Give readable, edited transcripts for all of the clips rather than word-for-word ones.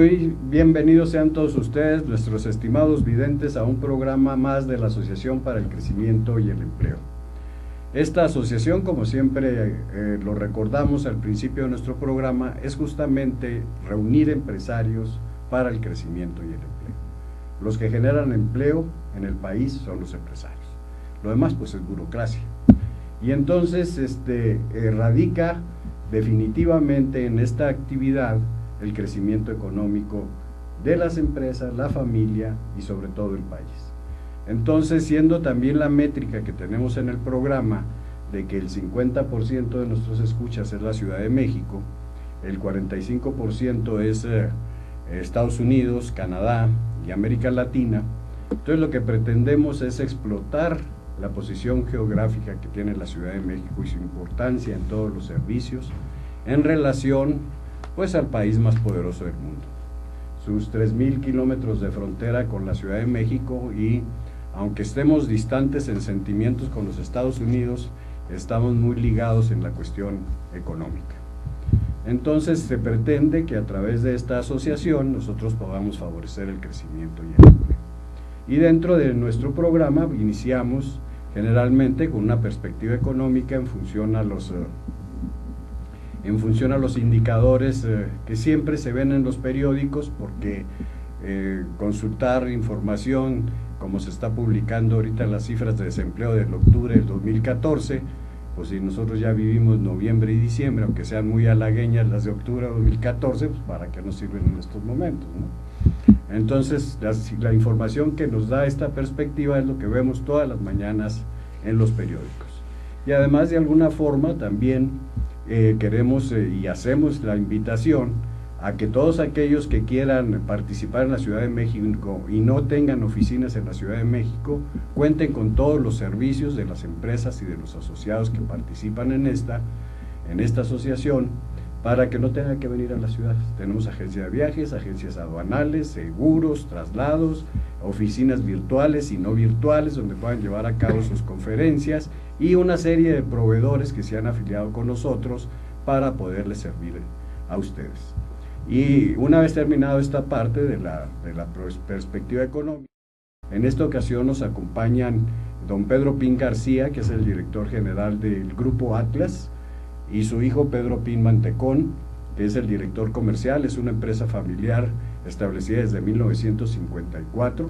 Muy bienvenidos sean todos ustedes, nuestros estimados videntes, a un programa más de la Asociación para el Crecimiento y el Empleo. Esta asociación, como siempre lo recordamos al principio de nuestro programa, es justamente reunir empresarios para el crecimiento y el empleo. Los que generan empleo en el país son los empresarios. Lo demás pues es burocracia. Y entonces radica definitivamente en esta actividad el crecimiento económico de las empresas, la familia y sobre todo el país. Entonces, siendo también la métrica que tenemos en el programa de que el 50% de nuestros escuchas es la Ciudad de México, el 45% es Estados Unidos, Canadá y América Latina, entonces lo que pretendemos es explotar la posición geográfica que tiene la Ciudad de México y su importancia en todos los servicios en relación pues al país más poderoso del mundo. Sus 3,000 kilómetros de frontera con la Ciudad de México, y aunque estemos distantes en sentimientos con los Estados Unidos, estamos muy ligados en la cuestión económica. Entonces se pretende que a través de esta asociación nosotros podamos favorecer el crecimiento y el empleo. Y dentro de nuestro programa iniciamos generalmente con una perspectiva económica en función a los indicadores que siempre se ven en los periódicos, porque consultar información como se está publicando ahorita las cifras de desempleo del octubre del 2014, pues si nosotros ya vivimos noviembre y diciembre, aunque sean muy halagueñas las de octubre de 2014, pues para qué nos sirven en estos momentos, ¿no? Entonces la información que nos da esta perspectiva es lo que vemos todas las mañanas en los periódicos. Y además, de alguna forma también queremos y hacemos la invitación a que todos aquellos que quieran participar en la Ciudad de México y no tengan oficinas en la Ciudad de México, cuenten con todos los servicios de las empresas y de los asociados que participan en esta asociación, para que no tengan que venir a la ciudad. Tenemos agencia de viajes, agencias aduanales, seguros, traslados, oficinas virtuales y no virtuales donde puedan llevar a cabo sus conferencias, y una serie de proveedores que se han afiliado con nosotros para poderles servir a ustedes. Y una vez terminado esta parte de la perspectiva económica, en esta ocasión nos acompañan don Pedro Pin García, que es el director general del Grupo Atlas, y su hijo Pedro Pin Mantecón, que es el director comercial. Es una empresa familiar establecida desde 1954,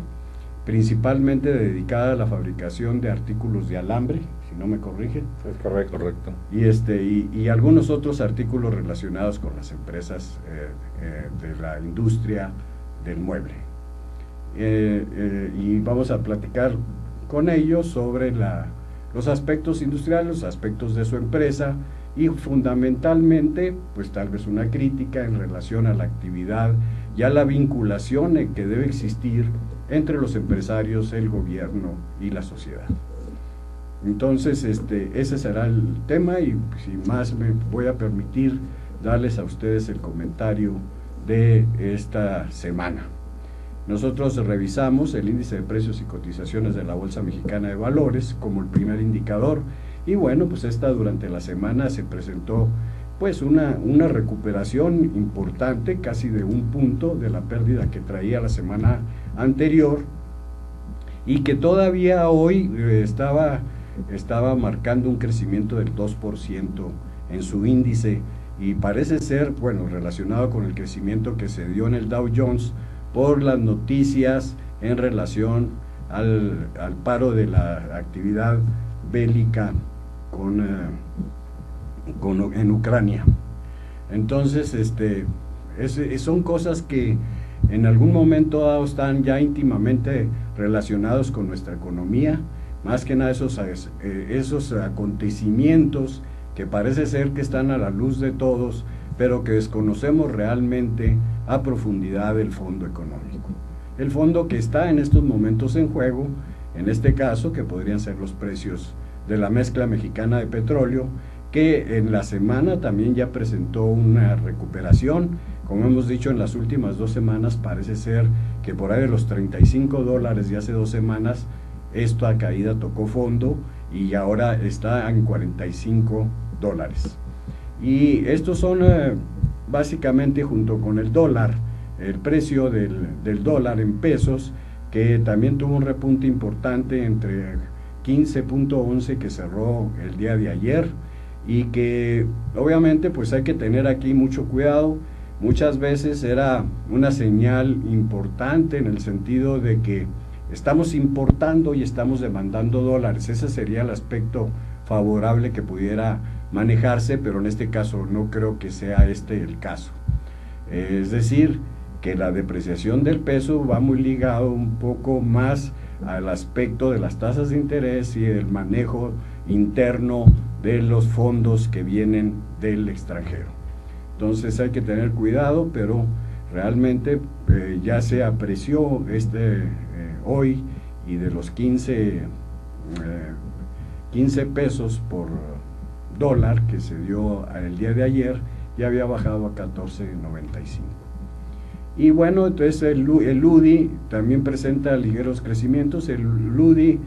principalmente dedicada a la fabricación de artículos de alambre, si no me corrige. Es correcto. Y algunos otros artículos relacionados con las empresas de la industria del mueble. Y vamos a platicar con ellos sobre los aspectos industriales, los aspectos de su empresa, y fundamentalmente, pues tal vez una crítica en relación a la actividad y a la vinculación que debe existir entre los empresarios, el gobierno y la sociedad. Entonces, ese será el tema, y sin más me voy a permitir darles a ustedes el comentario de esta semana. Nosotros revisamos el índice de precios y cotizaciones de la Bolsa Mexicana de Valores como el primer indicador, y bueno, pues durante la semana se presentó pues una recuperación importante, casi de 1 punto de la pérdida que traía la semana anterior, y que todavía hoy estaba marcando un crecimiento del 2% en su índice, y parece ser, bueno, relacionado con el crecimiento que se dio en el Dow Jones por las noticias en relación al paro de la actividad bélica en Ucrania. Entonces, son cosas que en algún momento dado están ya íntimamente relacionados con nuestra economía, más que nada esos acontecimientos que parece ser que están a la luz de todos, pero que desconocemos realmente a profundidad el fondo económico. El fondo que está en estos momentos en juego, en este caso, que podrían ser los precios de la mezcla mexicana de petróleo, que en la semana también ya presentó una recuperación. Como hemos dicho, en las últimas 2 semanas parece ser que por ahí de los $35 de hace 2 semanas, esta caída tocó fondo y ahora está en $45. Y estos son básicamente, junto con el dólar, el precio del dólar en pesos, que también tuvo un repunte importante entre 15.11 que cerró el día de ayer, y que obviamente pues hay que tener aquí mucho cuidado. Muchas veces era una señal importante en el sentido de que estamos importando y estamos demandando dólares. Ese sería el aspecto favorable que pudiera manejarse, pero en este caso no creo que sea este el caso. Es decir, que la depreciación del peso va muy ligado un poco más al aspecto de las tasas de interés y el manejo interno de los fondos que vienen del extranjero. Entonces hay que tener cuidado, pero realmente ya se apreció hoy, y de los 15 pesos por dólar que se dio el día de ayer, ya había bajado a 14.95. Y bueno, entonces el UDI también presenta ligeros crecimientos. El UDI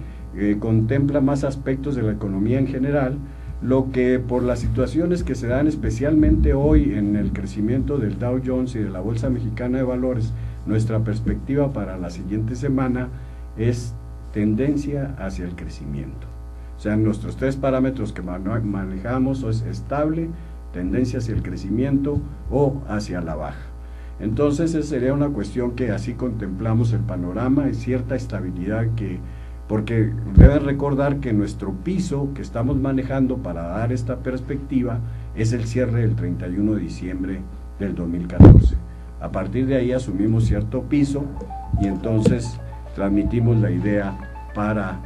contempla más aspectos de la economía en general, lo que por las situaciones que se dan especialmente hoy en el crecimiento del Dow Jones y de la Bolsa Mexicana de Valores, nuestra perspectiva para la siguiente semana es tendencia hacia el crecimiento. O sea, nuestros tres parámetros que manejamos es estable, tendencia hacia el crecimiento o hacia la baja. Entonces esa sería una cuestión que así contemplamos el panorama, hay cierta estabilidad, porque deben recordar que nuestro piso que estamos manejando para dar esta perspectiva es el cierre del 31 de diciembre del 2014. A partir de ahí asumimos cierto piso y entonces transmitimos la idea para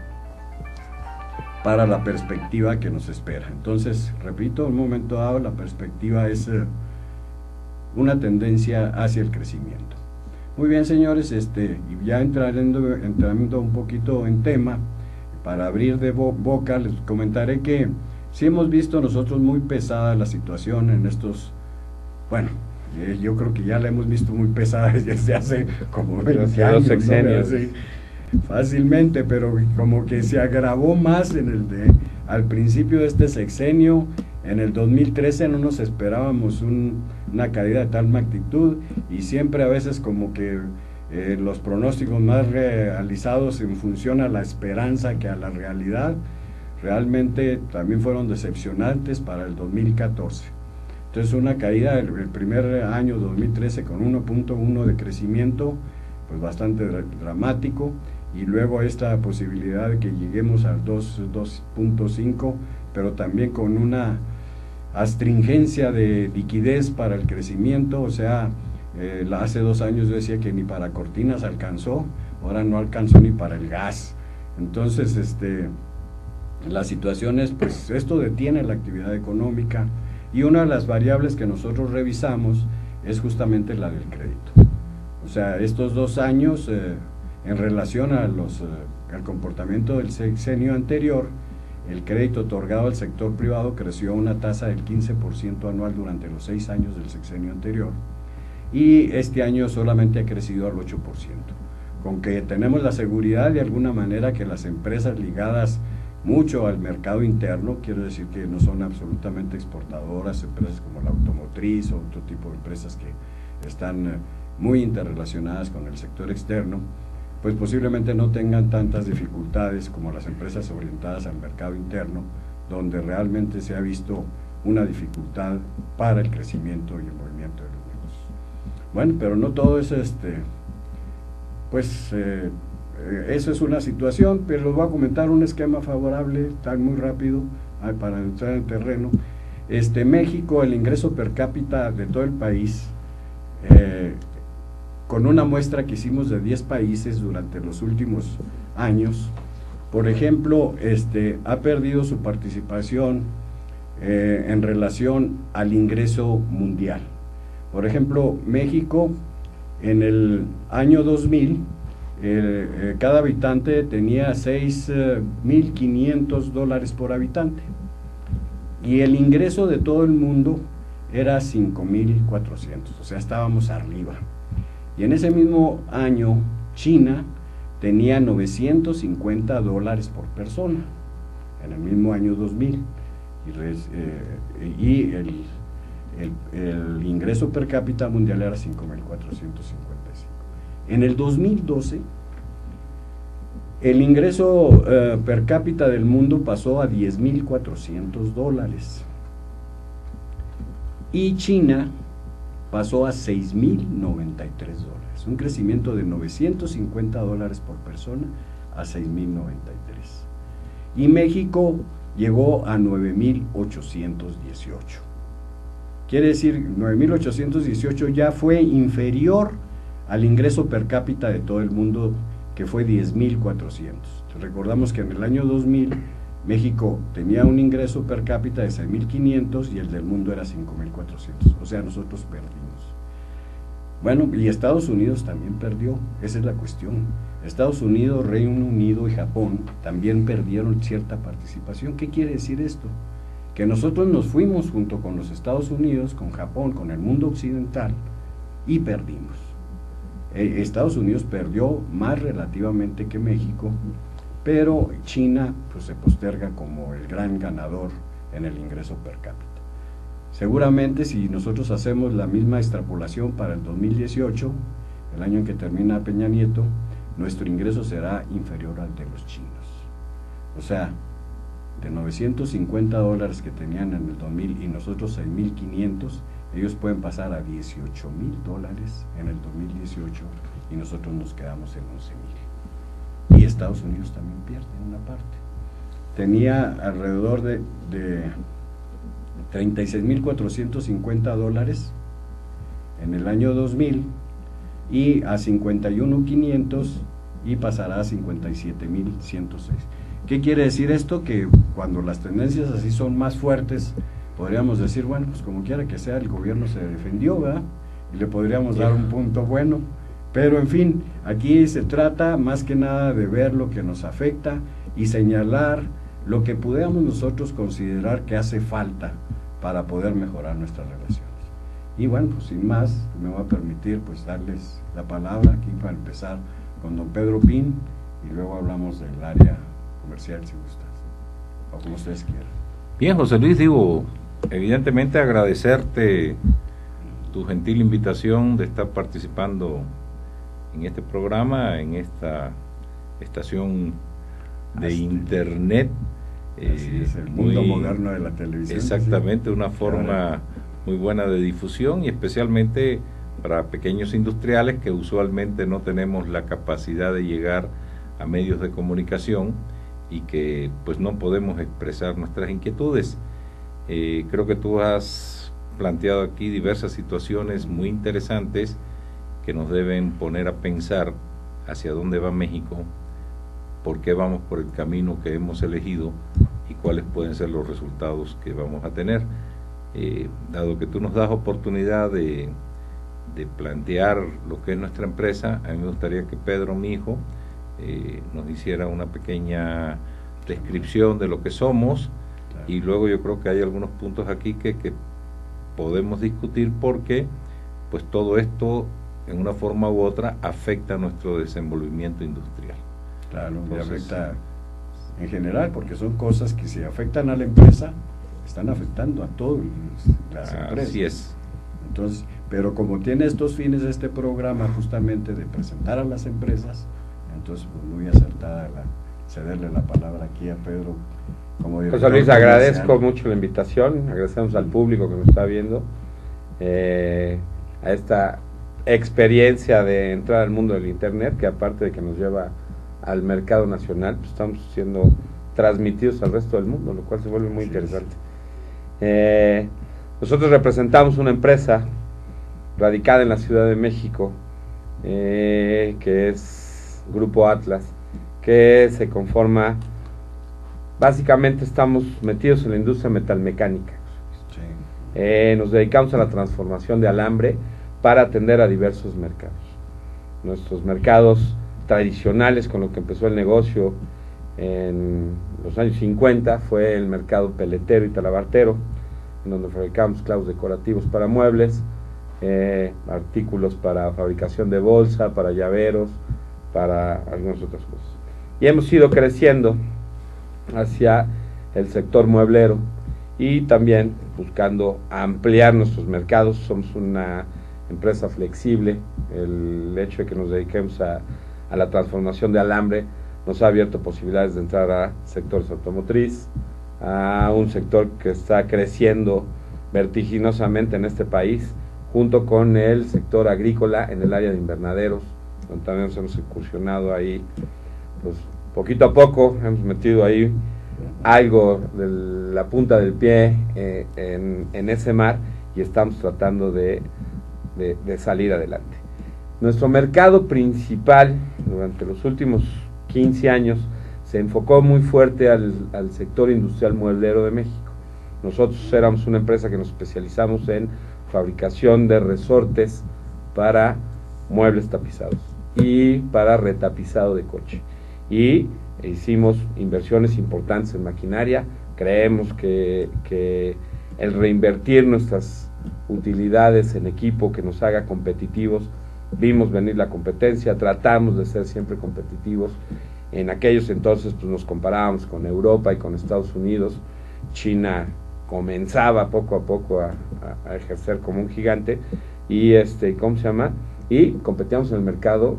la perspectiva que nos espera. Entonces, repito, en un momento dado la perspectiva es una tendencia hacia el crecimiento. Muy bien, señores, y ya entrando un poquito en tema, para abrir de boca, les comentaré que sí hemos visto nosotros muy pesada la situación en estos, bueno, yo creo que ya la hemos visto muy pesada desde hace como 20 años, sexenios, ¿no? Fácilmente, pero como que se agravó más al principio de este sexenio. En el 2013 no nos esperábamos una caída de tal magnitud, y siempre a veces como que los pronósticos más realizados en función a la esperanza que a la realidad, realmente también fueron decepcionantes para el 2014. Entonces una caída el primer año 2013 con 1.1 de crecimiento, pues bastante dramático, y luego esta posibilidad de que lleguemos al 2.5, pero también con una astringencia de liquidez para el crecimiento. O sea, hace 2 años yo decía que ni para cortinas alcanzó, ahora no alcanzó ni para el gas. Entonces, las situaciones, pues esto detiene la actividad económica, y una de las variables que nosotros revisamos es justamente la del crédito. O sea, estos 2 años, en relación a al comportamiento del sexenio anterior, el crédito otorgado al sector privado creció a una tasa del 15% anual durante los 6 años del sexenio anterior, y este año solamente ha crecido al 8%, con que tenemos la seguridad de alguna manera que las empresas ligadas mucho al mercado interno, quiero decir que no son absolutamente exportadoras, empresas como la automotriz o otro tipo de empresas que están muy interrelacionadas con el sector externo, pues posiblemente no tengan tantas dificultades como las empresas orientadas al mercado interno, donde realmente se ha visto una dificultad para el crecimiento y el movimiento de los negocios. Bueno, pero no todo es eso es una situación, pero les voy a comentar un esquema favorable, tan muy rápido, para entrar en terreno. México, el ingreso per cápita de todo el país, con una muestra que hicimos de 10 países durante los últimos años, por ejemplo, ha perdido su participación en relación al ingreso mundial. Por ejemplo, México en el año 2000, cada habitante tenía $6,500 por habitante, y el ingreso de todo el mundo era 5,400, o sea, estábamos arriba. Y en ese mismo año, China tenía $950 por persona, en el mismo año 2000, y el ingreso per cápita mundial era 5.455. En el 2012, el ingreso per cápita del mundo pasó a $10.400 y China pasó a $6.093, un crecimiento de $950 por persona a $6.093. Y México llegó a 9.818. Quiere decir, 9.818 ya fue inferior al ingreso per cápita de todo el mundo, que fue 10.400. Recordamos que en el año 2000 México tenía un ingreso per cápita de 6.500 y el del mundo era 5.400, o sea, nosotros perdimos. Bueno, y Estados Unidos también perdió, esa es la cuestión. Estados Unidos, Reino Unido y Japón también perdieron cierta participación. ¿Qué quiere decir esto? Que nosotros nos fuimos junto con los Estados Unidos, con Japón, con el mundo occidental y perdimos. Estados Unidos perdió más relativamente que México, pero China pues se posterga como el gran ganador en el ingreso per cápita. Seguramente si nosotros hacemos la misma extrapolación para el 2018, el año en que termina Peña Nieto, nuestro ingreso será inferior al de los chinos. O sea, de $950 que tenían en el 2000 y nosotros 6.500, ellos pueden pasar a $18.000 en el 2018 y nosotros nos quedamos en 11.000. Y Estados Unidos también pierde una parte. Tenía alrededor de $36.450 en el año 2000 y a 51.500 y pasará a 57.106. ¿Qué quiere decir esto? Que cuando las tendencias así son más fuertes, podríamos decir, bueno, pues como quiera que sea, el gobierno se defendió, ¿verdad? Y le podríamos dar un punto bueno, pero en fin, aquí se trata más que nada de ver lo que nos afecta y señalar lo que pudiéramos nosotros considerar que hace falta para poder mejorar nuestras relaciones. Y bueno, pues sin más, me voy a permitir pues darles la palabra aquí para empezar con don Pedro Pin y luego hablamos del área comercial si gustas, o como ustedes quieran. Bien, José Luis, digo, evidentemente agradecerte tu gentil invitación de estar participando en este programa, en esta estación de internet. Así es, el mundo moderno de la televisión. Exactamente, una forma muy buena de difusión y especialmente para pequeños industriales que usualmente no tenemos la capacidad de llegar a medios de comunicación y que pues no podemos expresar nuestras inquietudes. Creo que tú has planteado aquí diversas situaciones muy interesantes que nos deben poner a pensar hacia dónde va México, por qué vamos por el camino que hemos elegido y cuáles pueden ser los resultados que vamos a tener. Dado que tú nos das oportunidad de plantear lo que es nuestra empresa, a mí me gustaría que Pedro, mi hijo, nos hiciera una pequeña descripción de lo que somos. Claro. Y luego yo creo que hay algunos puntos aquí que podemos discutir porque pues todo esto en una forma u otra afecta nuestro desenvolvimiento industrial. Claro, y afecta en general, porque son cosas que si afectan a la empresa, están afectando a todas las empresas. Así es. Entonces, pero como tiene estos fines este programa justamente de presentar a las empresas, entonces pues, muy acertada cederle la palabra aquí a Pedro como director. José Luis, agradezco mucho la invitación, agradecemos al público que nos está viendo, a esta experiencia de entrar al mundo del internet, que aparte de que nos lleva al mercado nacional, pues estamos siendo transmitidos al resto del mundo, lo cual se vuelve muy interesante. Nosotros representamos una empresa radicada en la Ciudad de México, que es Grupo Atlas, que se conforma, básicamente estamos metidos en la industria metalmecánica. Sí. Nos dedicamos a la transformación de alambre para atender a diversos mercados. Nuestros mercados tradicionales, con lo que empezó el negocio en los años 50, fue el mercado peletero y talabartero, en donde fabricamos clavos decorativos para muebles, artículos para fabricación de bolsa, para llaveros, para algunas otras cosas. Y hemos ido creciendo hacia el sector mueblero y también buscando ampliar nuestros mercados. Somos una empresa flexible. El hecho de que nos dediquemos a la transformación de alambre nos ha abierto posibilidades de entrar a sectores automotriz, a un sector que está creciendo vertiginosamente en este país, junto con el sector agrícola en el área de invernaderos, donde también nos hemos incursionado ahí, pues poquito a poco hemos metido ahí algo de la punta del pie en ese mar, y estamos tratando de salir adelante. Nuestro mercado principal durante los últimos 15 años se enfocó muy fuerte al sector industrial mueblero de México. Nosotros éramos una empresa que nos especializamos en fabricación de resortes para muebles tapizados y para retapizado de coche, y hicimos inversiones importantes en maquinaria. Creemos que el reinvertir nuestras utilidades en equipo que nos haga competitivos, vimos venir la competencia, tratamos de ser siempre competitivos. En aquellos entonces pues nos comparábamos con Europa y con Estados Unidos. China comenzaba poco a poco a ejercer como un gigante, y ¿cómo se llama? Y competíamos en el mercado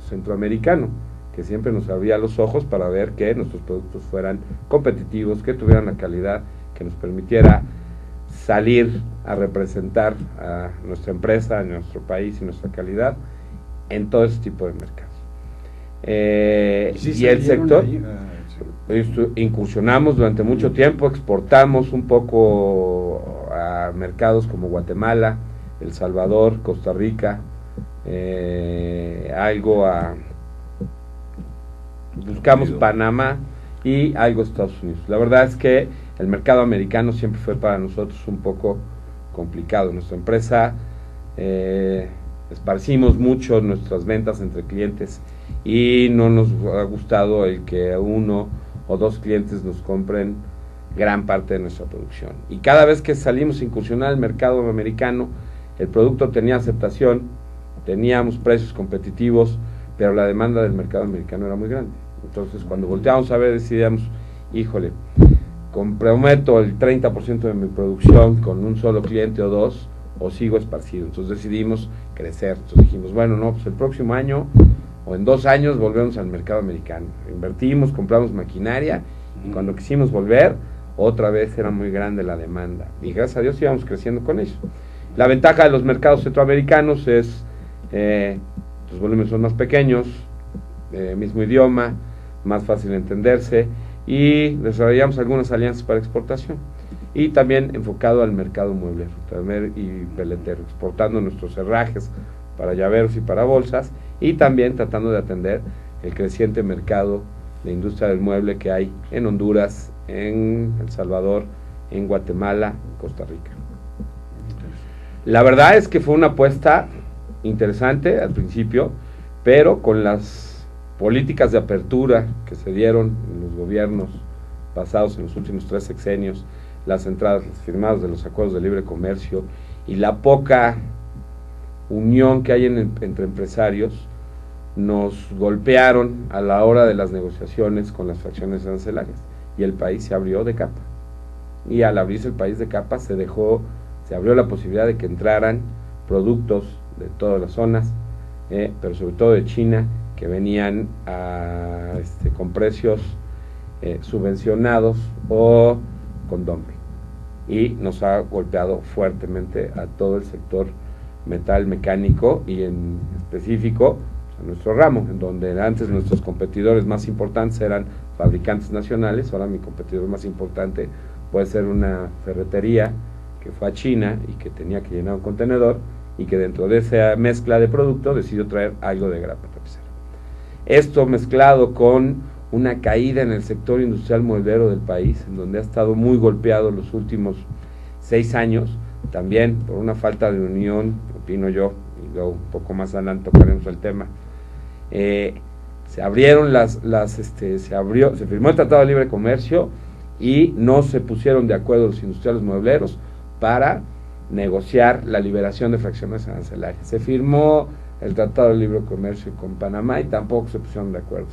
centroamericano, que siempre nos abría los ojos para ver que nuestros productos fueran competitivos, que tuvieran la calidad que nos permitiera salir a representar a nuestra empresa, a nuestro país y nuestra calidad en todo ese tipo de mercados. Y el sector, incursionamos durante mucho tiempo, exportamos un poco a mercados como Guatemala, El Salvador, Costa Rica, algo buscamos Panamá y algo Estados Unidos. La verdad es que el mercado americano siempre fue para nosotros un poco complicado. Nuestra empresa esparcimos mucho nuestras ventas entre clientes y no nos ha gustado el que uno o dos clientes nos compren gran parte de nuestra producción. Y cada vez que salimos a incursionar al mercado americano, el producto tenía aceptación, teníamos precios competitivos, pero la demanda del mercado americano era muy grande. Entonces, cuando volteamos a ver, decidíamos, híjole, comprometo el 30% de mi producción con un solo cliente o dos, o sigo esparcido. Entonces decidimos crecer. Entonces dijimos, bueno, no, pues el próximo año o en 2 años volvemos al mercado americano. Invertimos, compramos maquinaria, y cuando quisimos volver, otra vez era muy grande la demanda. Y gracias a Dios íbamos creciendo con eso. La ventaja de los mercados centroamericanos es, los volúmenes son más pequeños, mismo idioma, más fácil de entenderse, y desarrollamos algunas alianzas para exportación, y también enfocado al mercado mueblero y peletero, exportando nuestros herrajes para llaveros y para bolsas, y también tratando de atender el creciente mercado de industria del mueble que hay en Honduras, en El Salvador, en Guatemala, en Costa Rica. La verdad es que fue una apuesta interesante al principio, pero con las políticas de apertura que se dieron en los gobiernos pasados, en los últimos 3 sexenios, las entradas, las firmadas de los acuerdos de libre comercio y la poca unión que hay entre empresarios, nos golpearon a la hora de las negociaciones con las fracciones arancelarias, y el país se abrió de capa, y al abrirse el país de capa se abrió la posibilidad de que entraran productos de todas las zonas, pero sobre todo de China, que venían con precios subvencionados o con dumping, y nos ha golpeado fuertemente a todo el sector metal mecánico, y en específico a nuestro ramo, en donde antes nuestros competidores más importantes eran fabricantes nacionales. Ahora mi competidor más importante puede ser una ferretería que fue a China y que tenía que llenar un contenedor, y que dentro de esa mezcla de producto decidió traer algo de grapa tapicera. Esto mezclado con una caída en el sector industrial mueblero del país, en donde ha estado muy golpeado los últimos 6 años, también por una falta de unión, opino yo, y luego un poco más adelante tocaremos el tema. Se abrieron se firmó el Tratado de Libre Comercio, y no se pusieron de acuerdo los industriales muebleros para negociar la liberación de fracciones arancelarias. Se firmó el Tratado de Libre Comercio con Panamá y tampoco se pusieron de acuerdo.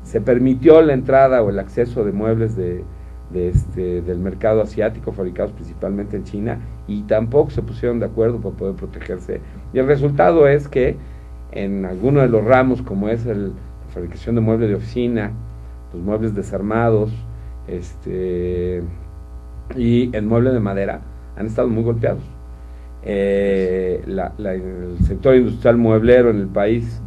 Se permitió la entrada o el acceso de muebles de del mercado asiático, fabricados principalmente en China, y tampoco se pusieron de acuerdo para poder protegerse. Y el resultado es que en algunos de los ramos, como es la fabricación de muebles de oficina, los muebles desarmados, y en muebles de madera, han estado muy golpeados. El sector industrial mueblero en el país,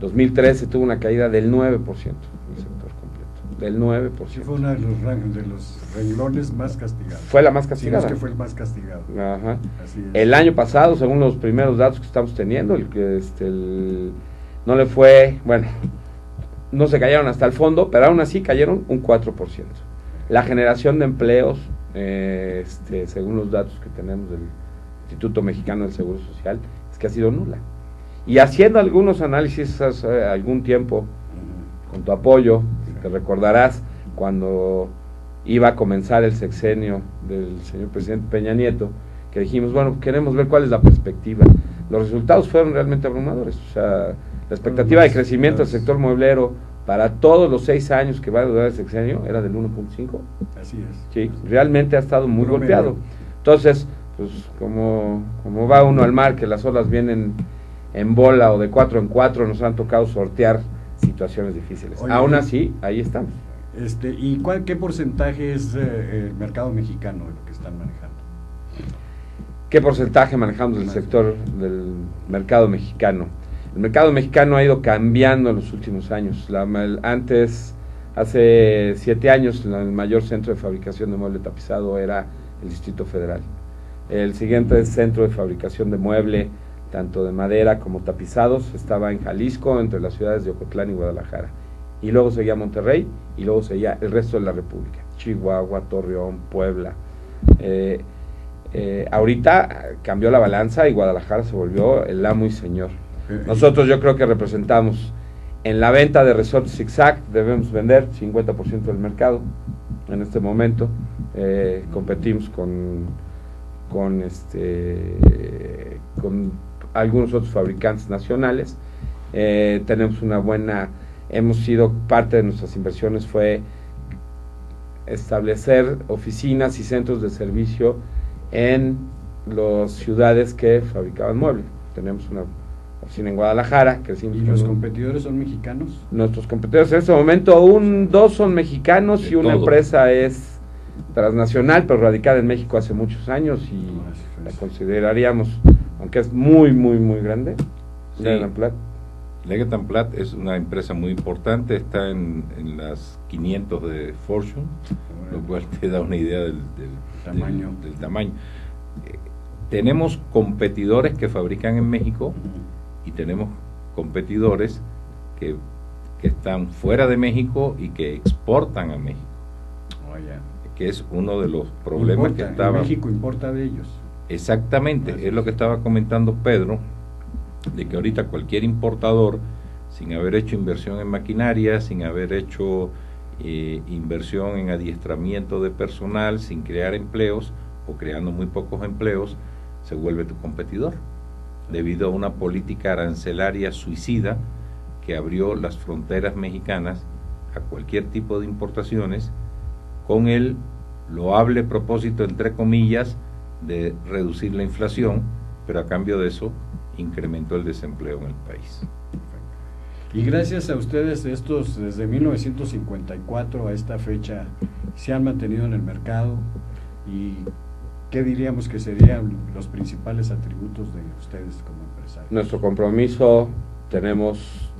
2013 tuvo una caída del 9%, el sector completo, del 9%. Sí, fue uno de los renglones más castigados. Fue la más castigada. Sí, es que fue el más castigado. Ajá. Así es. El año pasado, según los primeros datos que estamos teniendo, no le fue, bueno, no se cayeron hasta el fondo, pero aún así cayeron un 4%. La generación de empleos, según los datos que tenemos del Instituto Mexicano del Seguro Social, es que ha sido nula. Y haciendo algunos análisis hace algún tiempo, con tu apoyo, te recordarás cuando iba a comenzar el sexenio del señor presidente Peña Nieto, que dijimos, bueno, queremos ver cuál es la perspectiva. Los resultados fueron realmente abrumadores. O sea, la expectativa de crecimiento del sector mueblero para todos los 6 años que va a durar el sexenio era del 1.5. Así es. Sí, realmente ha estado muy Promedio. golpeado. Entonces, pues como va uno al mar, que las olas vienen en bola o de 4 en 4, nos han tocado sortear situaciones difíciles. Oye, aún así, ahí estamos. ¿Y qué porcentaje es el mercado mexicano de lo que están manejando? ¿Qué porcentaje manejamos del sector del mercado mexicano? El mercado mexicano ha ido cambiando en los últimos años. Antes, hace 7 años, el mayor centro de fabricación de mueble tapizado era el Distrito Federal. El siguiente centro de fabricación de mueble, tanto de madera como tapizados, estaba en Jalisco, entre las ciudades de Ocotlán y Guadalajara. Y luego seguía Monterrey, y luego seguía el resto de la República, Chihuahua, Torreón, Puebla. Ahorita cambió la balanza y Guadalajara se volvió el amo y señor. Nosotros yo creo que representamos en la venta de Resort Zigzag, debemos vender 50% del mercado en este momento. Competimos con algunos otros fabricantes nacionales. Tenemos hemos sido, parte de nuestras inversiones fue establecer oficinas y centros de servicio en las ciudades que fabricaban muebles. Tenemos una oficina en Guadalajara. ¿Y los competidores son mexicanos? Nuestros competidores en este momento, 2 son mexicanos y una empresa es transnacional, pero radicada en México hace muchos años y la consideraríamos, aunque es muy, muy, muy grande. Sí. Leggett & Platt. Leggett & Platt es una empresa muy importante, está en las 500 de Fortune, lo cual te da una idea del tamaño. Tenemos competidores que fabrican en México y tenemos competidores que están fuera de México y que exportan a México. Que es uno de los problemas que estaba. México importa de ellos. Exactamente, es lo que estaba comentando Pedro, de que ahorita cualquier importador, sin haber hecho inversión en maquinaria, sin haber hecho inversión en adiestramiento de personal, sin crear empleos o creando muy pocos empleos, se vuelve tu competidor, debido a una política arancelaria suicida que abrió las fronteras mexicanas a cualquier tipo de importaciones, con el loable propósito, entre comillas, de reducir la inflación, pero a cambio de eso incrementó el desempleo en el país. Y gracias a ustedes, desde 1954 a esta fecha, se han mantenido en el mercado. ¿Y qué diríamos que serían los principales atributos de ustedes como empresarios? Nuestro compromiso, tenemos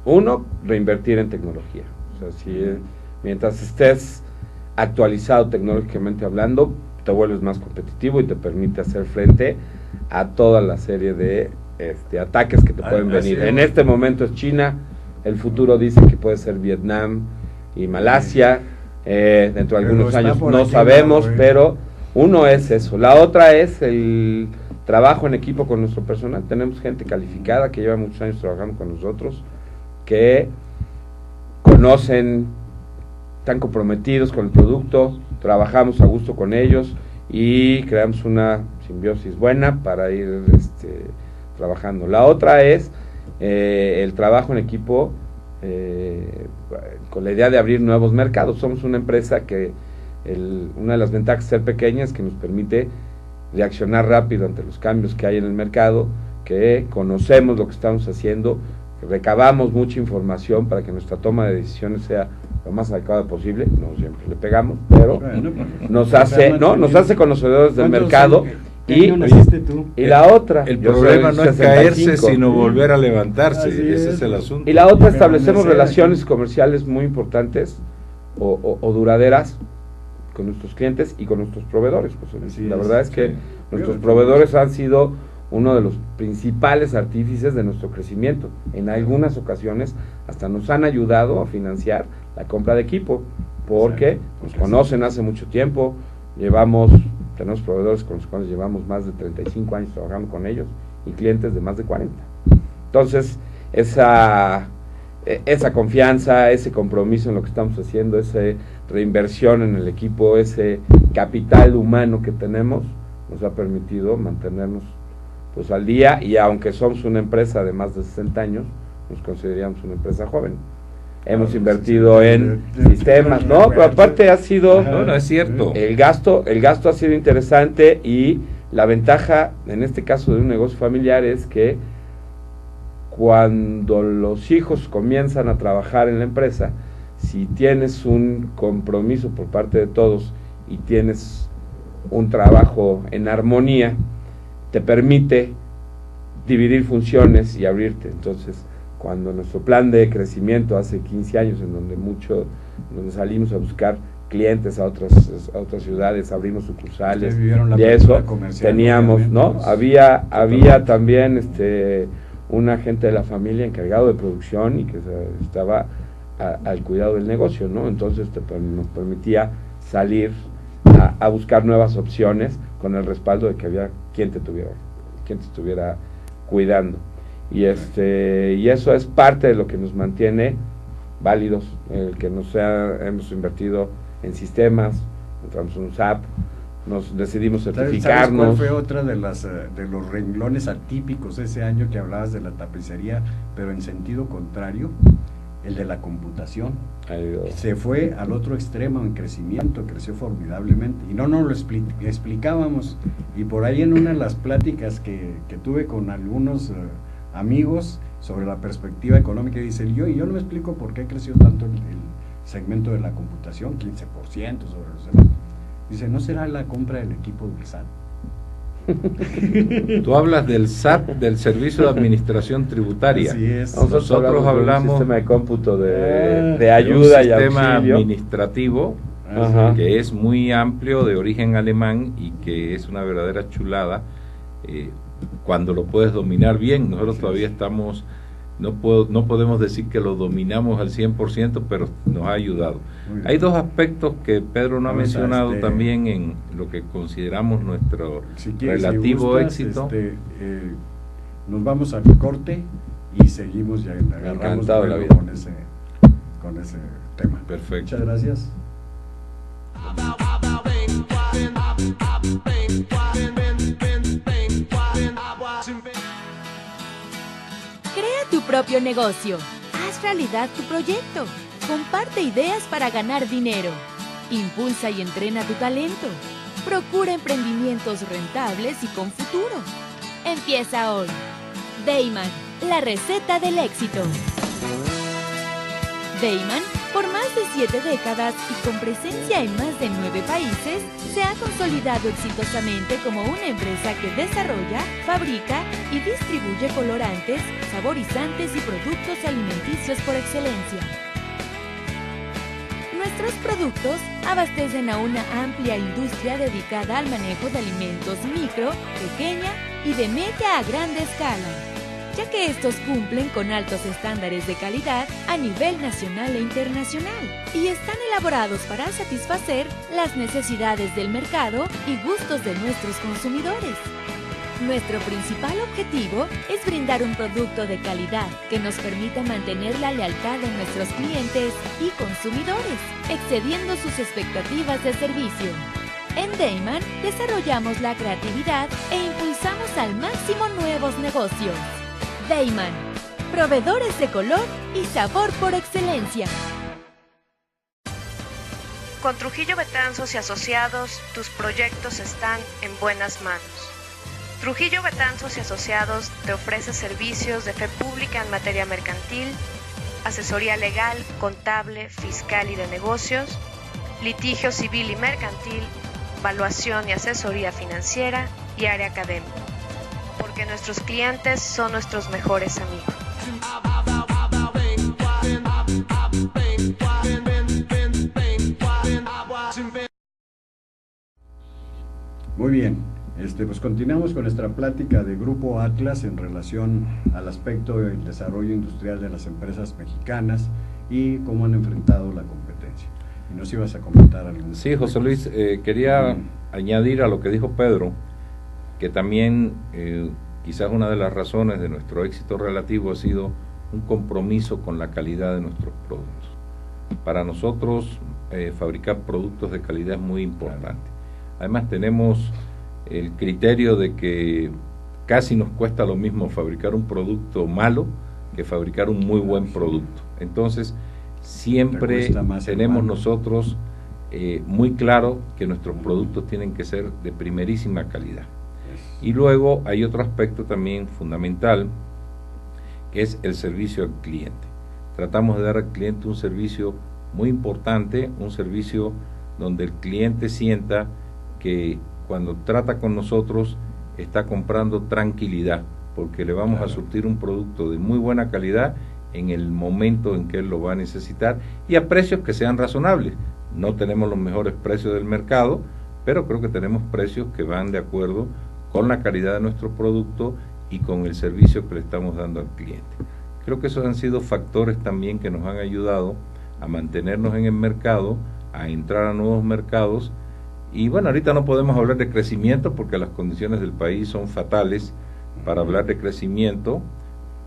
uno, reinvertir en tecnología. O sea, mientras estés actualizado tecnológicamente hablando, te vuelves más competitivo y te permite hacer frente a toda la serie de ataques que te pueden venir. En este momento es China, el futuro dice que puede ser Vietnam y Malasia, dentro de algunos años no sabemos, pero uno es eso. La otra es el trabajo en equipo con nuestro personal. Tenemos gente calificada que lleva muchos años trabajando con nosotros, que conocen, están comprometidos con el producto, trabajamos a gusto con ellos y creamos una simbiosis buena para ir trabajando. La otra es el trabajo en equipo con la idea de abrir nuevos mercados. Somos una empresa que una de las ventajas de ser pequeña es que nos permite reaccionar rápido ante los cambios que hay en el mercado, que conocemos lo que estamos haciendo, que recabamos mucha información para que nuestra toma de decisiones sea lo más adecuada posible. No siempre le pegamos, pero nos hace conocedores del mercado. Y la otra, el problema no es caerse, sino volver a levantarse. Ese es el asunto. Y la otra, establecemos relaciones comerciales muy importantes o duraderas con nuestros clientes y con nuestros proveedores. Pues, la verdad es que nuestros proveedores han sido uno de los principales artífices de nuestro crecimiento. En algunas ocasiones hasta nos han ayudado a financiar la compra de equipo, porque nos conocen hace mucho tiempo. Tenemos proveedores con los cuales llevamos más de 35 años trabajando con ellos y clientes de más de 40. Entonces, esa confianza, ese compromiso en lo que estamos haciendo, esa reinversión en el equipo, ese capital humano que tenemos, nos ha permitido mantenernos pues al día, y aunque somos una empresa de más de 60 años, nos consideramos una empresa joven. Hemos invertido en sistemas, ¿no? Pero aparte ha sido... No, es cierto. El gasto ha sido interesante, y la ventaja, en este caso de un negocio familiar, es que cuando los hijos comienzan a trabajar en la empresa, si tienes un compromiso por parte de todos y tienes un trabajo en armonía, te permite dividir funciones y abrirte. Entonces, cuando nuestro plan de crecimiento hace 15 años, en donde salimos a buscar clientes a otras ciudades, abrimos sucursales, y eso teníamos, ¿no? Había también un agente de la familia encargado de producción y que estaba al cuidado del negocio, ¿no? Entonces nos permitía salir a buscar nuevas opciones con el respaldo de que había quien te estuviera cuidando. Y eso es parte de lo que nos mantiene válidos, el que hemos invertido en sistemas, entramos en un SAP, nos decidimos certificarnos. ¿Sabes cuál fue otra de los renglones atípicos ese año que hablabas de la tapicería, pero en sentido contrario? El de la computación. Se fue al otro extremo en crecimiento, creció formidablemente, y no nos lo explicábamos, y por ahí en una de las pláticas que tuve con algunos amigos sobre la perspectiva económica, dice, yo no me explico por qué creció tanto el segmento de la computación, 15% sobre los demás. Dice, ¿no será la compra del equipo del SAT? Tú hablas del SAT, del Servicio de Administración Tributaria. Así es. Nosotros hablamos de un sistema de cómputo de ayuda y auxilio. Un sistema administrativo que es muy amplio, de origen alemán, y que es una verdadera chulada cuando lo puedes dominar bien. Nosotros todavía estamos, no podemos decir que lo dominamos al 100%, pero nos ha ayudado. Hay dos aspectos que Pedro no ha mencionado también en lo que consideramos nuestro relativo éxito. Nos vamos al corte y seguimos, ya agarramos con ese tema. Perfecto. Muchas gracias. Crea tu propio negocio. Haz realidad tu proyecto. Comparte ideas para ganar dinero. Impulsa y entrena tu talento. Procura emprendimientos rentables y con futuro. Empieza hoy. Dayman, la receta del éxito. Dayman, por más de 7 décadas y con presencia en más de 9 países, se ha consolidado exitosamente como una empresa que desarrolla, fabrica y distribuye colorantes, saborizantes y productos alimenticios por excelencia. Nuestros productos abastecen a una amplia industria dedicada al manejo de alimentos micro, pequeña y de media a grande escala, ya que estos cumplen con altos estándares de calidad a nivel nacional e internacional y están elaborados para satisfacer las necesidades del mercado y gustos de nuestros consumidores. Nuestro principal objetivo es brindar un producto de calidad que nos permita mantener la lealtad de nuestros clientes y consumidores, excediendo sus expectativas de servicio. En Dayman desarrollamos la creatividad e impulsamos al máximo nuevos negocios. Dayman, proveedores de color y sabor por excelencia. Con Trujillo Betanzos y Asociados, tus proyectos están en buenas manos. Trujillo Betanzos y Asociados te ofrece servicios de fe pública en materia mercantil, asesoría legal, contable, fiscal y de negocios, litigio civil y mercantil, evaluación y asesoría financiera y área académica. Porque nuestros clientes son nuestros mejores amigos. Muy bien, pues continuamos con nuestra plática de Grupo Atlas en relación al aspecto del desarrollo industrial de las empresas mexicanas y cómo han enfrentado la competencia. Y nos ibas a comentar algo. Sí, José Luis, quería añadir a lo que dijo Pedro, que también quizás una de las razones de nuestro éxito relativo ha sido un compromiso con la calidad de nuestros productos. Para nosotros, fabricar productos de calidad es muy importante. Además tenemos el criterio de que casi nos cuesta lo mismo fabricar un producto malo que fabricar un muy buen producto. Entonces, siempre tenemos nosotros muy claro que nuestros productos tienen que ser de primerísima calidad. Y luego hay otro aspecto también fundamental, que es el servicio al cliente. Tratamos de dar al cliente un servicio muy importante, un servicio donde el cliente sienta que cuando trata con nosotros está comprando tranquilidad, porque le vamos a surtir un producto de muy buena calidad en el momento en que él lo va a necesitar y a precios que sean razonables. No tenemos los mejores precios del mercado, pero creo que tenemos precios que van de acuerdo con la calidad de nuestro producto y con el servicio que le estamos dando al cliente. Creo que esos han sido factores también que nos han ayudado a mantenernos en el mercado, a entrar a nuevos mercados. Y bueno, ahorita no podemos hablar de crecimiento porque las condiciones del país son fatales para hablar de crecimiento,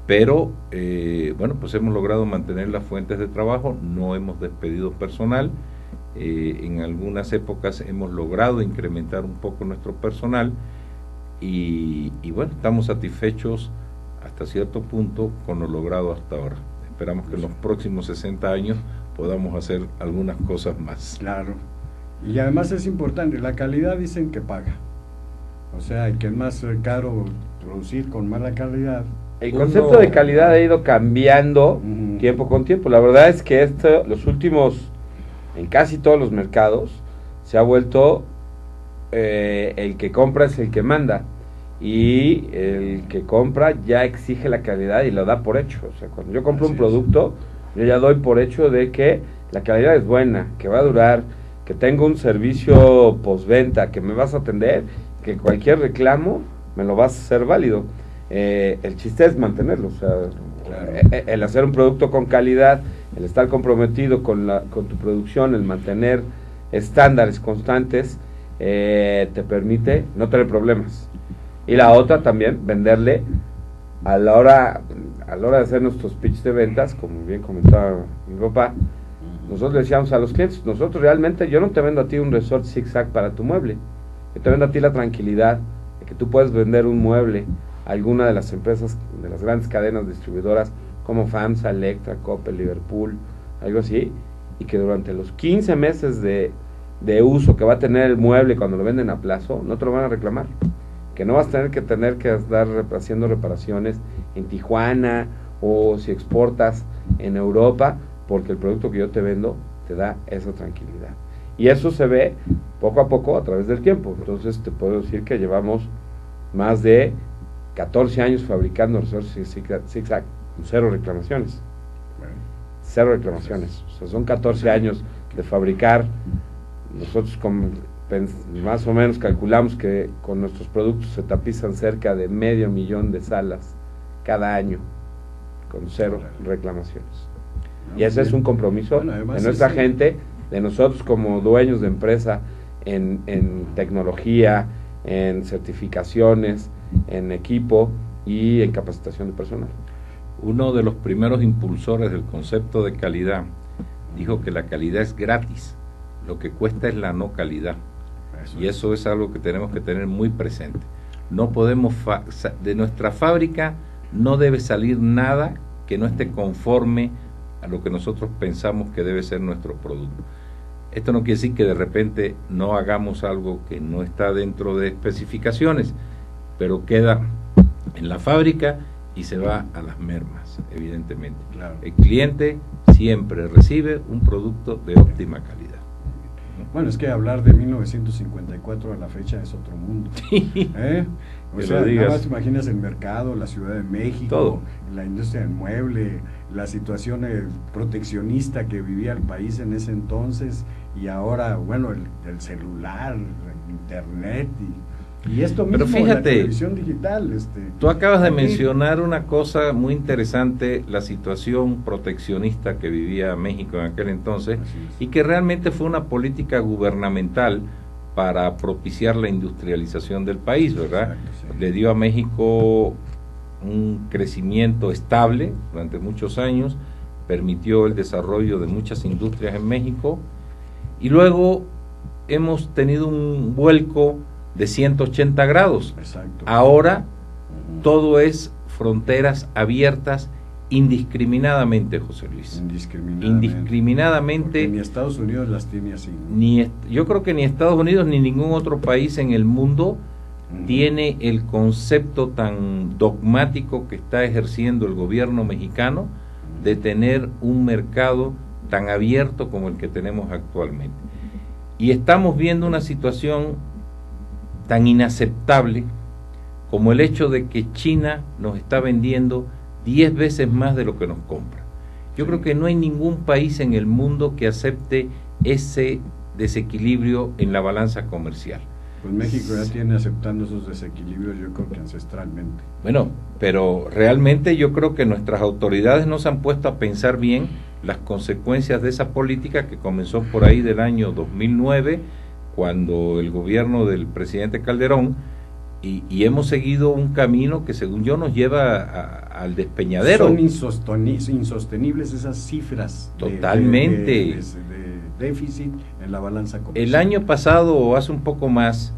pero bueno, pues hemos logrado mantener las fuentes de trabajo, no hemos despedido personal, en algunas épocas hemos logrado incrementar un poco nuestro personal y bueno, estamos satisfechos hasta cierto punto con lo logrado hasta ahora. Esperamos que en los próximos 60 años podamos hacer algunas cosas más. Claro. Y además es importante, la calidad dicen que paga. O sea, que es más caro producir con mala calidad. El concepto de calidad ha ido cambiando tiempo con tiempo. La verdad es que los últimos, en casi todos los mercados, se ha vuelto el que compra es el que manda. Y el que compra ya exige la calidad y lo da por hecho. O sea, cuando yo compro un producto, yo ya doy por hecho de que la calidad es buena, que va a durar, que tengo un servicio postventa, que me vas a atender, que cualquier reclamo me lo vas a hacer válido. El chiste es mantenerlo, o sea, claro. El hacer un producto con calidad, el estar comprometido con tu producción, el mantener estándares constantes, te permite no tener problemas. Y la otra también, venderle a la hora de hacer nuestros pitch de ventas, como bien comentaba mi papá, nosotros le decíamos a los clientes, nosotros realmente, yo no te vendo a ti un resort zigzag para tu mueble, yo te vendo a ti la tranquilidad de que tú puedes vender un mueble a alguna de las empresas, de las grandes cadenas distribuidoras como FAMSA, Electra, Coppel, Liverpool, algo así, y que durante los 15 meses de uso que va a tener el mueble cuando lo venden a plazo, no te lo van a reclamar, que no vas a tener que estar haciendo reparaciones en Tijuana o si exportas en Europa, porque el producto que yo te vendo te da esa tranquilidad. Y eso se ve poco a poco a través del tiempo. Entonces te puedo decir que llevamos más de 14 años fabricando resorts zigzag con 0 reclamaciones. 0 reclamaciones. O sea, son 14 años de fabricar. Nosotros más o menos calculamos que con nuestros productos se tapizan cerca de 500,000 de salas cada año con 0 reclamaciones. Y ese es un compromiso de nuestra gente, de nosotros como dueños de empresa en tecnología, en certificaciones, en equipo y en capacitación de personal. Uno de los primeros impulsores del concepto de calidad dijo que la calidad es gratis, lo que cuesta es la no calidad. Y eso es algo que tenemos que tener muy presente. No podemos, de nuestra fábrica no debe salir nada que no esté conforme a lo que nosotros pensamos que debe ser nuestro producto. Esto no quiere decir que de repente no hagamos algo que no está dentro de especificaciones, pero queda en la fábrica y se va a las mermas, evidentemente. Claro. El cliente siempre recibe un producto de óptima calidad. Bueno, es que hablar de 1954 a la fecha es otro mundo. O Que sea, lo digas. nada más te imaginas el mercado, la Ciudad de México, Todo. la industria del mueble, la situación proteccionista que vivía el país en ese entonces, y ahora, bueno, el celular, el internet y esto mismo, Pero fíjate, la televisión digital. Tú acabas de aquí, mencionar una cosa muy interesante, la situación proteccionista que vivía México en aquel entonces, Así es. y que realmente fue una política gubernamental para propiciar la industrialización del país, ¿verdad? Exacto, sí. Le dio a México un crecimiento estable durante muchos años, permitió el desarrollo de muchas industrias en México, y luego hemos tenido un vuelco de 180 grados. Exacto. Ahora Ujú. todo es fronteras abiertas indiscriminadamente, José Luis. Indiscriminadamente. Porque ni Estados Unidos las tiene así, ¿no? Yo creo que ni Estados Unidos ni ningún otro país en el mundo Ujú. tiene el concepto tan dogmático que está ejerciendo el gobierno mexicano de tener un mercado tan abierto como el que tenemos actualmente. Y estamos viendo una situación tan inaceptable como el hecho de que China nos está vendiendo 10 veces más de lo que nos compra. Yo creo que no hay ningún país en el mundo que acepte ese desequilibrio en la balanza comercial. Pues México ya tiene aceptando esos desequilibrios, yo creo que ancestralmente. Bueno, pero realmente yo creo que nuestras autoridades no se han puesto a pensar bien las consecuencias de esa política que comenzó por ahí del año 2009, cuando el gobierno del presidente Calderón, y hemos seguido un camino que según yo nos lleva al despeñadero. Son insostenibles esas cifras Totalmente. de déficit en la balanza comercial. El año pasado o hace un poco más,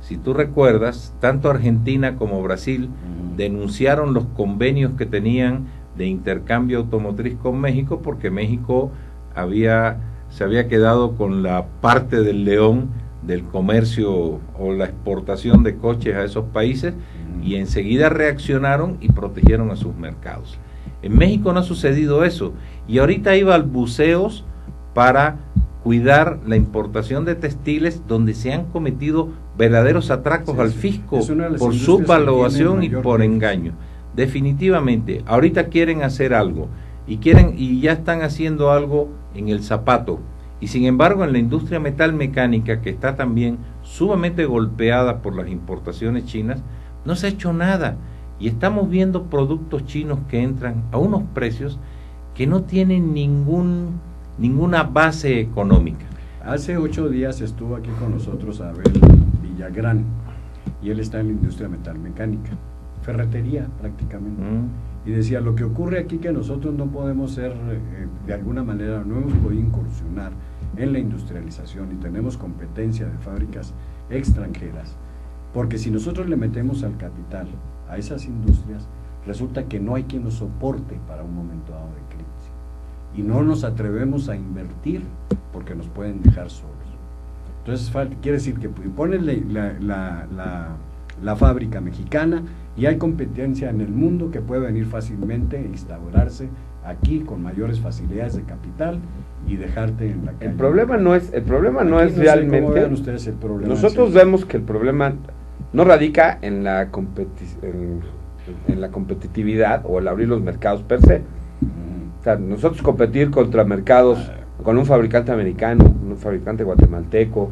si tú recuerdas, tanto Argentina como Brasil Ujú. denunciaron los convenios que tenían de intercambio automotriz con México, porque México se había quedado con la parte del león del comercio o la exportación de coches a esos países, y enseguida reaccionaron y protegieron a sus mercados. En México no ha sucedido eso, y ahorita hay balbuceos para cuidar la importación de textiles, donde se han cometido verdaderos atracos Sí, al sí. fisco Es una de las por industrias que subvaluación tiene y mayor por déficit. engaño. Definitivamente, ahorita quieren hacer algo y ya están haciendo algo en el zapato, y sin embargo en la industria metalmecánica, que está también sumamente golpeada por las importaciones chinas, no se ha hecho nada, y estamos viendo productos chinos que entran a unos precios que no tienen ninguna base económica. Hace 8 días estuvo aquí con nosotros Abel Villagrán, y él está en la industria metalmecánica, ferretería prácticamente. Y decía, lo que ocurre aquí que nosotros no podemos ser, de alguna manera, no hemos podido incursionar en la industrialización y tenemos competencia de fábricas extranjeras, porque si nosotros le metemos al capital a esas industrias, resulta que no hay quien nos soporte para un momento dado de crisis, y no nos atrevemos a invertir porque nos pueden dejar solos. Entonces quiere decir que pones la fábrica mexicana y hay competencia en el mundo que puede venir fácilmente e instaurarse aquí con mayores facilidades de capital y dejarte en la calle. El problema no es Aquí no sé cómo realmente. vean ustedes el problema. Nosotros vemos que el problema no radica en la competitividad o el abrir los mercados per se. O sea, nosotros competir contra mercados con un fabricante americano, un fabricante guatemalteco,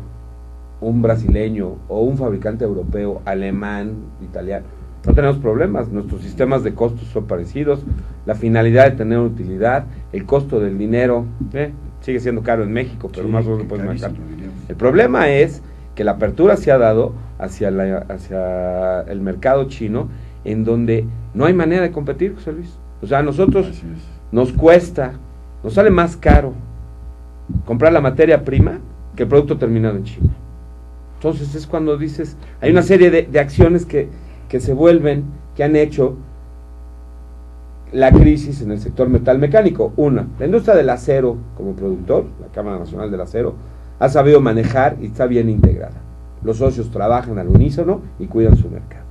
un brasileño o un fabricante europeo, alemán, italiano, no tenemos problemas. Nuestros sistemas de costos son parecidos, la finalidad de tener utilidad, el costo del dinero sigue siendo caro en México, pero Sí, más o menos puede carísimo, marcar. diríamos. El problema es que la apertura se ha dado hacia el mercado chino, en donde no hay manera de competir, José Luis. O sea, a nosotros Así es. nos sale más caro comprar la materia prima que el producto terminado en China. Entonces es cuando dices, hay una serie de acciones que se vuelven, que han hecho la crisis en el sector metalmecánico. Una, la industria del acero como productor, la Cámara Nacional del Acero, ha sabido manejar y está bien integrada. Los socios trabajan al unísono y cuidan su mercado.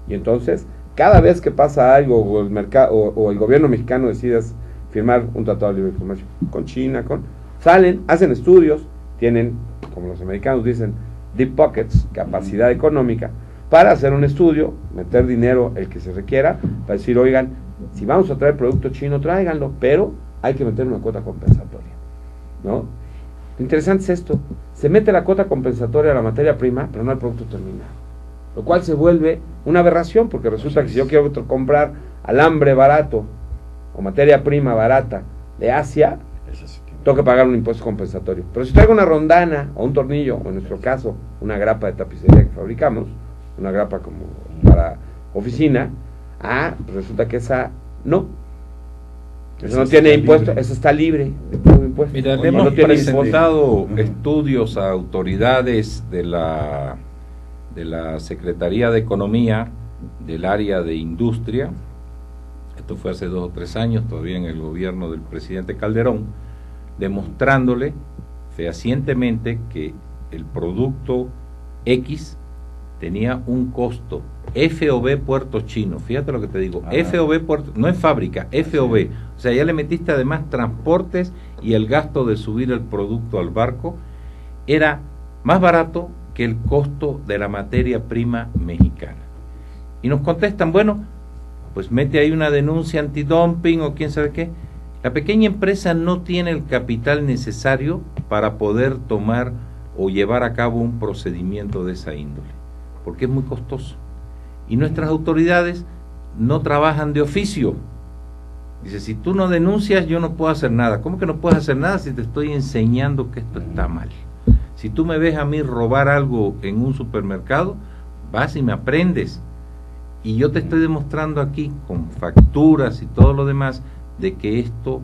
Y entonces, cada vez que pasa algo o el mercado o el gobierno mexicano decide firmar un tratado de libre comercio con China, salen, hacen estudios, tienen, como los americanos dicen, deep pockets, capacidad económica, para hacer un estudio, meter dinero el que se requiera, para decir, oigan, si vamos a traer producto chino, tráiganlo, pero hay que meter una cuota compensatoria, ¿no? Lo interesante es esto, se mete la cuota compensatoria a la materia prima, pero no al producto terminado, lo cual se vuelve una aberración, porque resulta que si yo quiero comprar alambre barato, o materia prima barata de Asia, tengo que pagar un impuesto compensatorio. Pero si traigo una rondana, o un tornillo, o en nuestro caso, una grapa de tapicería que fabricamos, una grapa como para oficina, resulta que esa no. Eso no tiene impuesto, eso está libre de todo impuesto. Mira, le hemos presentado estudios a autoridades de la Secretaría de Economía del área de industria. Esto fue hace 2 o 3 años, todavía en el gobierno del presidente Calderón, demostrándole fehacientemente que el producto X tenía un costo FOB Puerto Chino, fíjate lo que te digo, FOB Puerto, no es fábrica, FOB, o sea, ya le metiste además transportes y el gasto de subir el producto al barco, era más barato que el costo de la materia prima mexicana. Y nos contestan, bueno, pues mete ahí una denuncia antidumping o quién sabe qué. La pequeña empresa no tiene el capital necesario para poder tomar o llevar a cabo un procedimiento de esa índole, porque es muy costoso. Y nuestras autoridades no trabajan de oficio. Dice, si tú no denuncias, yo no puedo hacer nada. ¿Cómo que no puedes hacer nada si te estoy enseñando que esto está mal? Si tú me ves a mí robar algo en un supermercado, vas y me aprendes. Y yo te estoy demostrando aquí, con facturas y todo lo demás, de que esto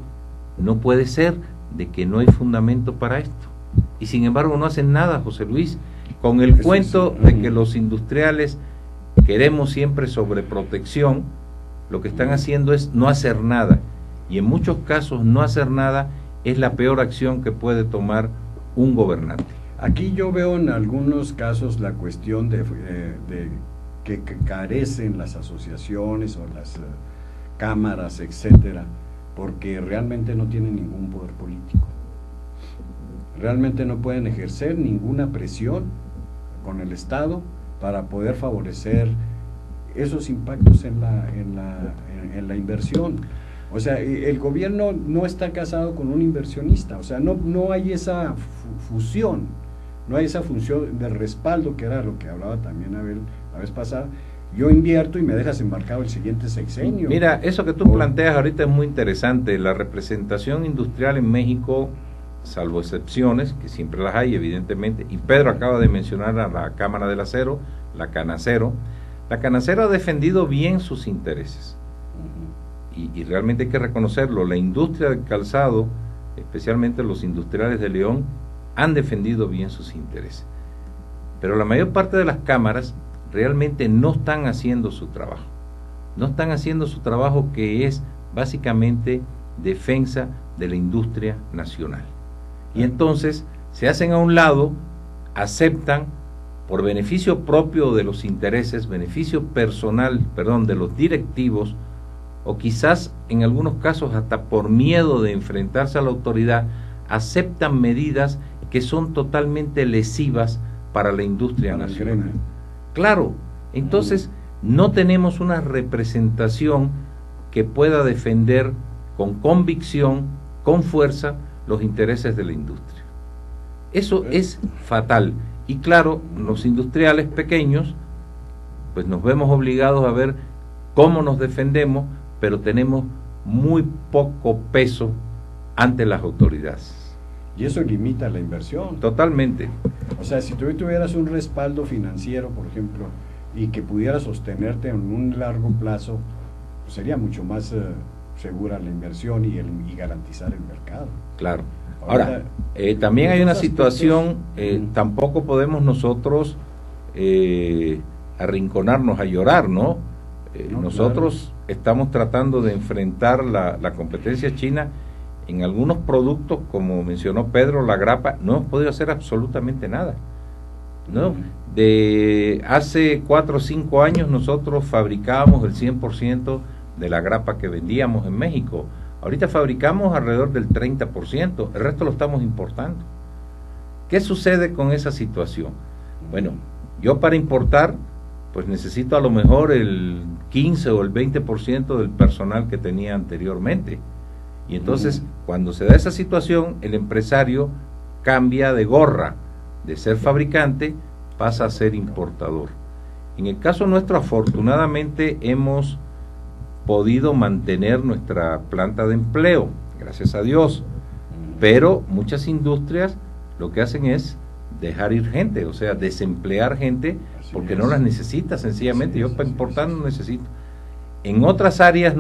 no puede ser, de que no hay fundamento para esto. Y sin embargo no hacen nada, José Luis, con el cuento de que los industriales queremos siempre sobreprotección. Lo que están haciendo es no hacer nada, y en muchos casos no hacer nada es la peor acción que puede tomar un gobernante. Aquí yo veo en algunos casos la cuestión de que carecen las asociaciones o las cámaras, etcétera, porque realmente no tienen ningún poder político. Realmente no pueden ejercer ninguna presión con el Estado para poder favorecer esos impactos en la inversión. O sea, el gobierno no está casado con un inversionista, o sea, no hay esa fusión, no hay esa función de respaldo, que era lo que hablaba también Abel la vez pasada. Yo invierto y me dejas embarcado el siguiente sexenio. Mira, eso que tú planteas ahorita es muy interesante. La representación industrial en México, salvo excepciones, que siempre las hay evidentemente, y Pedro acaba de mencionar a la Cámara del Acero, la Canacero. La Canacero ha defendido bien sus intereses, y realmente hay que reconocerlo. La industria del calzado, especialmente los industriales de León, han defendido bien sus intereses, pero la mayor parte de las cámaras realmente no están haciendo su trabajo, que es básicamente defensa de la industria nacional. Y entonces se hacen a un lado, aceptan por beneficio propio de los intereses, beneficio personal, de los directivos, o quizás en algunos casos hasta por miedo de enfrentarse a la autoridad, aceptan medidas que son totalmente lesivas para la industria nacional. Claro, entonces no tenemos una representación que pueda defender con convicción, con fuerza, los intereses de la industria. Eso es fatal. Y claro, los industriales pequeños, pues nos vemos obligados a ver cómo nos defendemos, pero tenemos muy poco peso ante las autoridades. Y eso limita la inversión. Totalmente. O sea, si tú tuvieras un respaldo financiero, por ejemplo, y que pudieras sostenerte en un largo plazo, pues sería mucho más segura la inversión y garantizar el mercado. Claro. Ahora, también hay una situación, tampoco podemos nosotros arrinconarnos a llorar, ¿no? Nosotros estamos tratando de enfrentar la competencia china en algunos productos, como mencionó Pedro, la grapa. No hemos podido hacer absolutamente nada, ¿no? De hace 4 o 5 años nosotros fabricábamos el 100% de la grapa que vendíamos en México. Ahorita fabricamos alrededor del 30%, el resto lo estamos importando. ¿Qué sucede con esa situación? Bueno, yo para importar, pues necesito a lo mejor el 15 o el 20% del personal que tenía anteriormente. Y entonces, cuando se da esa situación, el empresario cambia de gorra, de ser fabricante, pasa a ser importador. En el caso nuestro, afortunadamente, hemos podido mantener nuestra planta de empleo, gracias a Dios, pero muchas industrias lo que hacen es dejar ir gente, o sea, desemplear gente, porque no las necesita sencillamente. Yo para importar no necesito. En otras áreas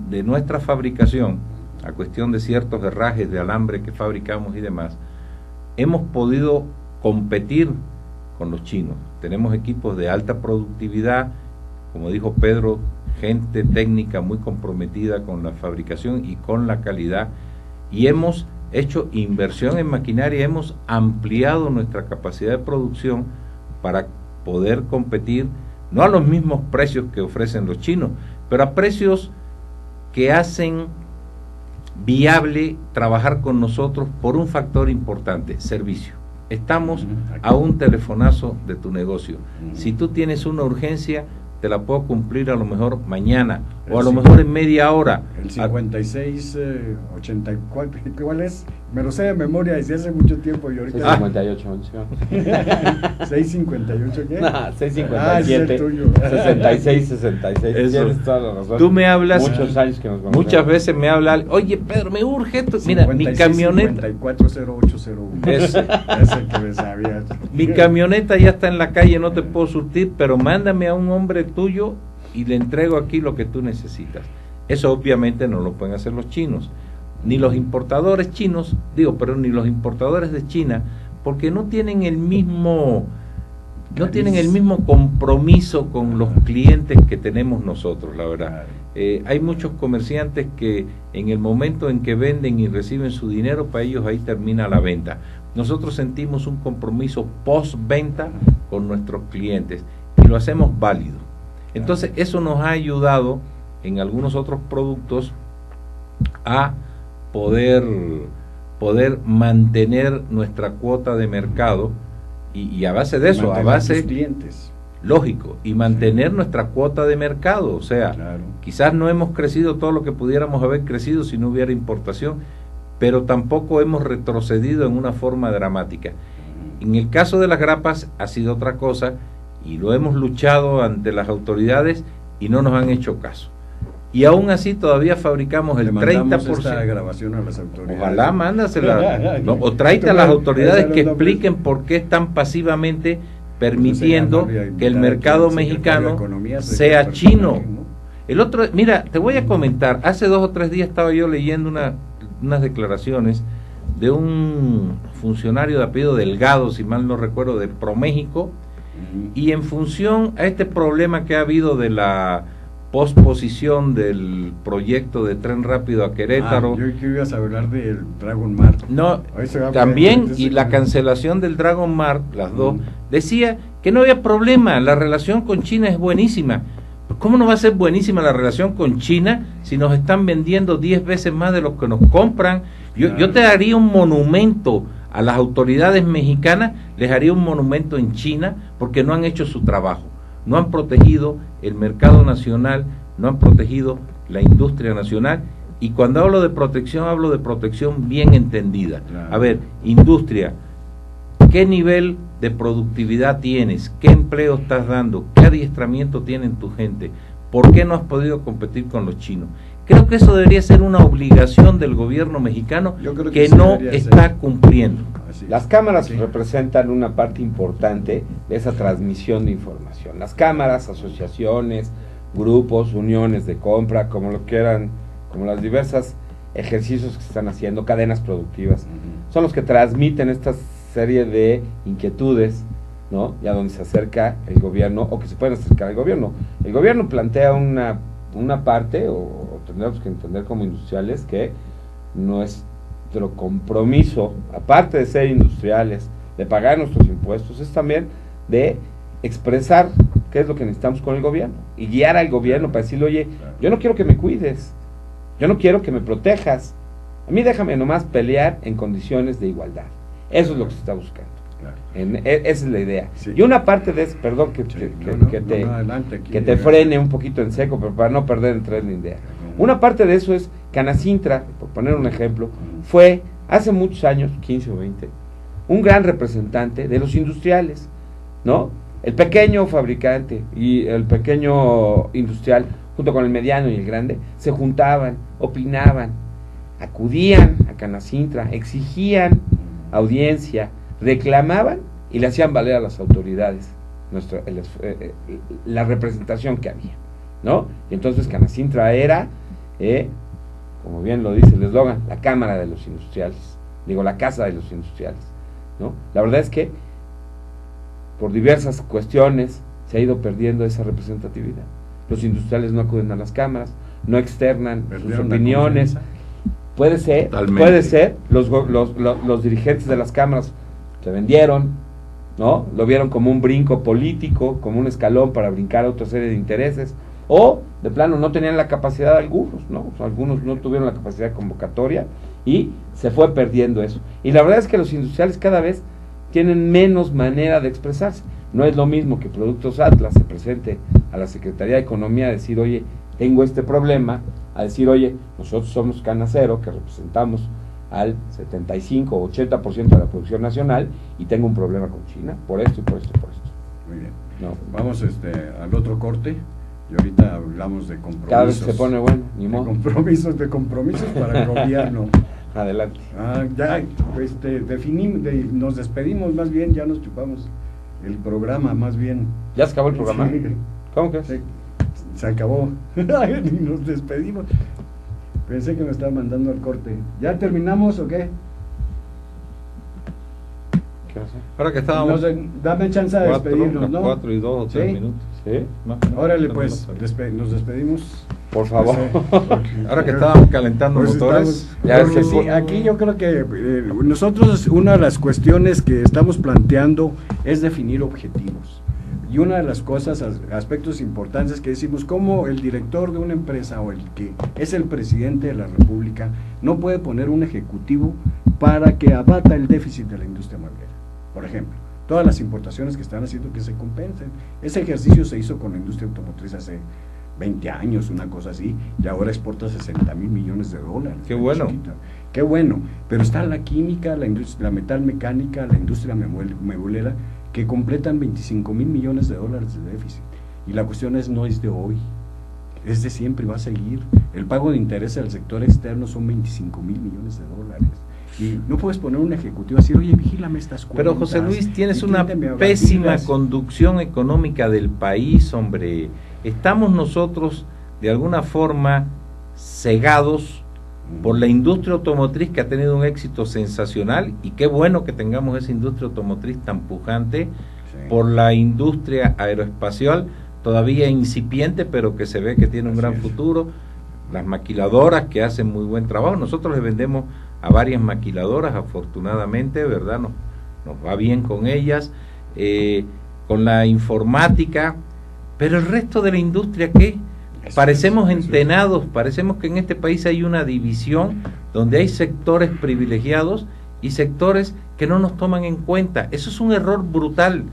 de nuestra fabricación, a cuestión de ciertos herrajes de alambre que fabricamos y demás, hemos podido competir con los chinos. Tenemos equipos de alta productividad, como dijo Pedro, gente técnica muy comprometida con la fabricación y con la calidad, y hemos hecho inversión en maquinaria, hemos ampliado nuestra capacidad de producción para poder competir, no a los mismos precios que ofrecen los chinos, pero a precios que hacen viable trabajar con nosotros por un factor importante: servicio. Estamos a un telefonazo de tu negocio. Si tú tienes una urgencia, te la puedo cumplir a lo mejor mañana, o a lo mejor en media hora. El 56, 84, ¿cuál es? Me lo sé de memoria desde hace mucho tiempo y ahorita... 658, 658, ¿qué? No, 657, 66, 66. Tienes toda la razón. Tú me hablas, muchos años que nos conocemos. Muchas veces me habla, oye Pedro, me urge esto. Mira, 56, mi camioneta... 540801. Es el que me sabía. Mi camioneta ya está en la calle, no te puedo surtir, pero mándame a un hombre tuyo y le entrego aquí lo que tú necesitas. Eso obviamente no lo pueden hacer los chinos, ni los importadores chinos, ni los importadores de China, porque no tienen el mismo compromiso con los clientes que tenemos nosotros, la verdad. Hay muchos comerciantes que en el momento en que venden y reciben su dinero, para ellos ahí termina la venta. Nosotros sentimos un compromiso post-venta con nuestros clientes y lo hacemos válido. Entonces eso nos ha ayudado en algunos otros productos a poder mantener nuestra cuota de mercado y a base de eso, a base clientes. Lógico, y mantener nuestra cuota de mercado, o sea, quizás no hemos crecido todo lo que pudiéramos haber crecido si no hubiera importación, pero tampoco hemos retrocedido en una forma dramática. En el caso de las grapas ha sido otra cosa, y lo hemos luchado ante las autoridades y no nos han hecho caso. Y aún así todavía fabricamos el 30%. Esta grabación a las autoridades. Ojalá, mándasela. No, o tráete a las autoridades que expliquen por qué están pasivamente permitiendo que el mercado mexicano sea chino. Mira, te voy a comentar, hace 2 o 3 días estaba yo leyendo unas declaraciones de un funcionario de apellido Delgado, si mal no recuerdo, de ProMéxico, y en función a este problema que ha habido de la posposición del proyecto de tren rápido a Querétaro. Yo que ibas a hablar del Dragon Mart. No, también, y la cancelación del Dragon Mart, las dos, decía que no había problema, la relación con China es buenísima. ¿Cómo no va a ser buenísima la relación con China si nos están vendiendo 10 veces más de lo que nos compran? Yo te haría un monumento a las autoridades mexicanas, les haría un monumento en China porque no han hecho su trabajo. No han protegido el mercado nacional, no han protegido la industria nacional, y cuando hablo de protección bien entendida. A ver, industria, ¿qué nivel de productividad tienes? ¿Qué empleo estás dando? ¿Qué adiestramiento tienen tu gente? ¿Por qué no has podido competir con los chinos? Creo que eso debería ser una obligación del gobierno mexicano que no está cumpliendo. Las cámaras representan una parte importante de esa transmisión de información. Las cámaras, asociaciones, grupos, uniones de compra, como lo quieran, como las diversas ejercicios que se están haciendo, cadenas productivas, son los que transmiten esta serie de inquietudes ¿no? Y a donde se acerca el gobierno, o que se pueden acercar al gobierno. El gobierno plantea una parte, o tendremos que entender como industriales, que nuestro compromiso, aparte de ser industriales, de pagar nuestros impuestos, es también de expresar qué es lo que necesitamos con el gobierno, y guiar al gobierno para decirle, oye, yo no quiero que me cuides, yo no quiero que me protejas, a mí déjame nomás pelear en condiciones de igualdad. Eso es lo que se está buscando. Esa es la idea. Sí. Y una parte de eso, perdón que te frene un poquito en seco, pero para no perder el tren de idea. Una parte de eso es Canacintra, por poner un ejemplo, fue hace muchos años, 15 o 20, un gran representante de los industriales, ¿no? El pequeño fabricante y el pequeño industrial, junto con el mediano y el grande, se juntaban, opinaban, acudían a Canacintra, exigían audiencia, reclamaban y le hacían valer a las autoridades la representación que había, ¿no? Y entonces Canacintra era, como bien lo dice el eslogan, la cámara de los industriales, la casa de los industriales, ¿no? La verdad es que por diversas cuestiones se ha ido perdiendo esa representatividad. Los industriales no acuden a las cámaras, no externan sus opiniones. Puede ser, los dirigentes de las cámaras se vendieron, ¿no? Lo vieron como un brinco político, como un escalón para brincar a otra serie de intereses, o de plano no tenían la capacidad algunos, ¿no? O sea, algunos no tuvieron la capacidad de convocatoria y se fue perdiendo eso. Y la verdad es que los industriales cada vez tienen menos manera de expresarse. No es lo mismo que Productos Atlas se presente a la Secretaría de Economía a decir, oye, tengo este problema, a decir, oye, nosotros somos Canacero, que representamos al 75 o 80% de la producción nacional, y tengo un problema con China, por esto y por esto y por esto. Muy bien. No. Vamos al otro corte, y ahorita hablamos de compromisos. Cada vez se pone bueno, ni modo. De compromisos para el gobierno. Adelante. Ya, nos despedimos más bien, ya nos chupamos el programa más bien. ¿Ya se acabó el programa? Sí. ¿Cómo que? Se acabó. Y nos despedimos. Pensé que me estaba mandando al corte. ¿Ya terminamos o qué? ¿Qué hace? Ahora que estábamos... Dame chance de despedirnos, ¿no? 4 y 2 o 3 ¿Sí? minutos. ¿Sí? Órale, pues, nos despedimos. Por favor. Ahora que estábamos calentando motores. Aquí yo creo que nosotros, una de las cuestiones que estamos planteando es definir objetivos. Y una de las cosas, aspectos importantes que decimos, como el director de una empresa o el que es el presidente de la República no puede poner un ejecutivo para que abata el déficit de la industria maderera. Por ejemplo, todas las importaciones que están haciendo que se compensen. Ese ejercicio se hizo con la industria automotriz hace 20 años, una cosa así, y ahora exporta 60,000 millones de dólares. Qué bueno. Qué bueno, pero está la química, la metalmecánica, la industria mebolera, que completan 25,000 millones de dólares de déficit. Y la cuestión no es de hoy, es de siempre y va a seguir. El pago de intereses del sector externo son 25,000 millones de dólares. Y no puedes poner un ejecutivo a decir, oye, vigílame estas cuentas. Pero José Luis, tienes una pésima conducción económica del país, hombre. Estamos nosotros de alguna forma cegados por la industria automotriz, que ha tenido un éxito sensacional, y qué bueno que tengamos esa industria automotriz tan pujante, por la industria aeroespacial, todavía incipiente, pero que se ve que tiene un gran futuro, las maquiladoras que hacen muy buen trabajo. Nosotros les vendemos a varias maquiladoras, afortunadamente, ¿verdad? Nos va bien con ellas, con la informática, pero el resto de la industria, ¿qué? Parecemos entenados, parecemos que en este país hay una división donde hay sectores privilegiados y sectores que no nos toman en cuenta. Eso es un error brutal.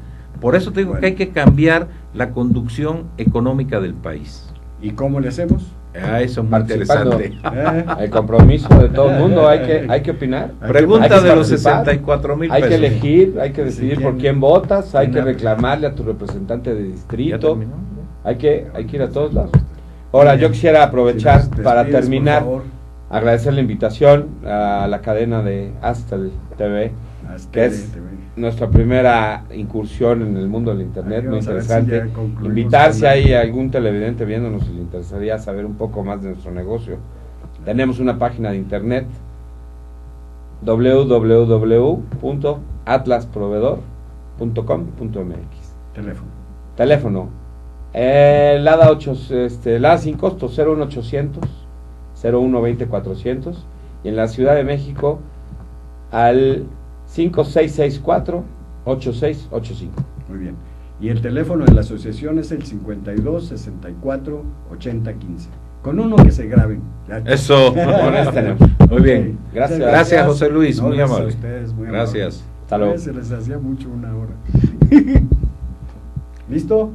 Por eso te digo que hay que cambiar la conducción económica del país. ¿Y cómo le hacemos? Eso es muy interesante. El compromiso de todo el mundo, hay que opinar. Pregunta de los 64,000 pesos. Hay que elegir, hay que decidir por quién votas, hay que reclamarle a tu representante de distrito. Hay que ir a todos lados. Ahora, yo quisiera aprovechar para terminar, agradecer la invitación a la cadena de Astel TV, que es nuestra primera incursión en el mundo del internet, muy interesante. Invitar si hay algún televidente viéndonos y le interesaría saber un poco más de nuestro negocio. Tenemos una página de internet, www.atlasproveedor.com. Teléfono. LADA 8, LADA sin costo 01800 0120 400, y en la Ciudad de México al 5664 8685. Muy bien. Y el teléfono de la asociación es el 52 64 80 15. Con uno que se graben. Ya. Eso. Con este tenemos. Muy bien. Gracias. Gracias, José Luis. No, Muy gracias a amable. ustedes, muy Gracias. Hasta luego. Se les hacía mucho una hora. ¿Listo?